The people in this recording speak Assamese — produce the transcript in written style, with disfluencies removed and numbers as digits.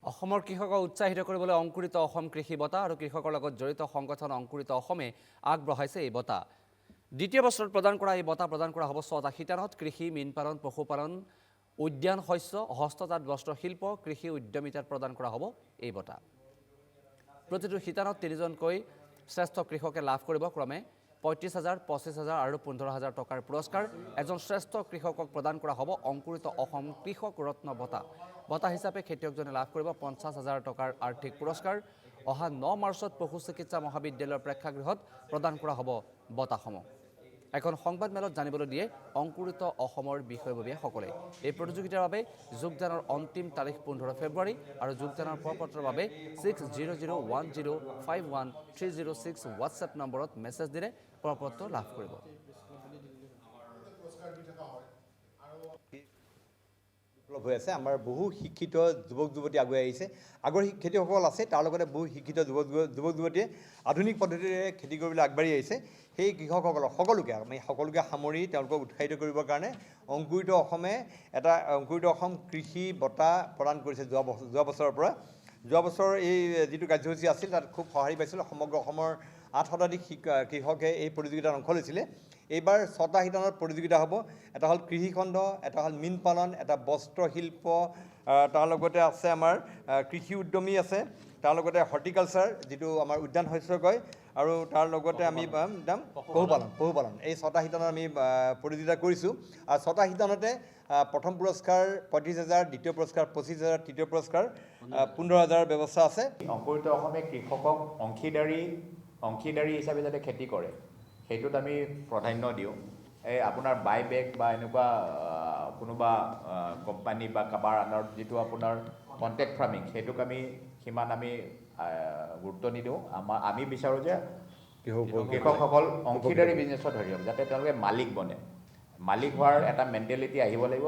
অসমৰ কৃষকক উৎসাহিত কৰিবলৈ অংকুৰিত অসম কৃষি বঁটা আৰু কৃষকৰ লগত জড়িত সংগঠন অংকুৰিত অসমে আগবঢ়াইছে এই বঁটা। দ্বিতীয় বছৰত প্ৰদান কৰা এই বঁটা প্ৰদান কৰা হ'ব 6টা শিতানত কৃষি, মীন পালন, পশুপালন, উদ্যান শস্য, হস্ততাঁত বস্ত্ৰ শিল্প, কৃষি উদ্যমিতাত প্ৰদান কৰা হ'ব এই বঁটা। প্ৰতিটো শিতানত 3জনকৈ শ্ৰেষ্ঠ কৃষকে লাভ কৰিব ক্ৰমে 35,000, 25,000 আৰু 15,000 টকাৰ পুৰস্কাৰ। এজন শ্ৰেষ্ঠ কৃষকক প্ৰদান কৰা হ'ব অংকুৰিত অসম কৃষক ৰত্ন বঁটা। বঁটা হিচাপে খেতিয়কজনে লাভ কৰিব 50,000 টকাৰ আৰ্থিক পুৰস্কাৰ। অহা 9 মাৰ্চত পশু চিকিৎসা মহাবিদ্যালয়ৰ প্ৰেক্ষাগৃহত প্ৰদান কৰা হ'ব বঁটাসমূহ। এখন সংবাদমেলত জানিবলৈ দিয়ে অংকুৰিত অসমৰ বিষয়ববীয়াসকলে। এই প্ৰতিযোগিতাৰ বাবে যোগদানৰ অন্তিম তাৰিখ 15 ফেব্ৰুৱাৰী আৰু যোগদানৰ প্ৰপত্ৰৰ বাবে 6001051306 হোৱাটছএপ নম্বৰত মেছেজ দিলে প্ৰপত্ৰ লাভ কৰিব। হৈ আছে আমাৰ বহু শিক্ষিত যুৱক যুৱতী আগুৱাই আহিছে। আগৰ খেতিয়কসকল আছে, তাৰ লগতে বহু শিক্ষিত যুৱক যুৱতীয়ে আধুনিক পদ্ধতিৰে খেতি কৰিবলৈ আগবাঢ়ি আহিছে। সেই কৃষকসকলক সকলোকে সামৰি তেওঁলোকক উৎসাহিত কৰিবৰ কাৰণে অংকুৰিত অসমে এটা অংকুৰিত অসম কৃষি বঁটা প্ৰদান কৰিছে যোৱা বছৰৰ পৰা। যোৱা বছৰ এই যিটো কাৰ্যসূচী আছিল তাত খুব সঁহাৰি পাইছিল। সমগ্ৰ অসমৰ 8 শতাধিক কৃষকে এই প্ৰতিযোগিতাত অংশ লৈছিলে। এইবাৰ 6টা শিতানত প্ৰতিযোগিতা হ'ব। এটা হ'ল কৃষিখণ্ড, এটা হ'ল মীন পালন, এটা বস্ত্ৰ শিল্প, তাৰ লগতে আছে আমাৰ কৃষি উদ্যমী আছে, তাৰ লগতে হৰ্টিকালচাৰ যিটো আমাৰ উদ্যান শস্য কয়, আৰু তাৰ লগতে আমি পশুপালন। এই 6টা শিতানত আমি প্ৰতিযোগিতা কৰিছোঁ। আৰু 6টা শিতানতে প্ৰথম পুৰস্কাৰ 35,000, দ্বিতীয় পুৰস্কাৰ 25,000, তৃতীয় পুৰস্কাৰ 15,000 ব্যৱস্থা আছে। অংকুৰিত অসমে কৃষকক অংশীদাৰী হিচাপে যাতে খেতি কৰে সেইটোত আমি প্ৰাধান্য দিওঁ। এই আপোনাৰ বাইবেক বা এনেকুৱা কোনোবা কোম্পানী বা কাৰোবাৰ আণ্ডাৰত যিটো আপোনাৰ কণ্টেক্ট ফাৰ্মিং সেইটোক আমি সিমান গুৰুত্ব নিদিওঁ। আমি বিচাৰোঁ যে কৃষকসকল অংশীদাৰী বিজনেছত ধৰিব, যাতে তেওঁলোকে মালিক বনে। মালিক হোৱাৰ এটা মেণ্টেলিটি আহিব লাগিব।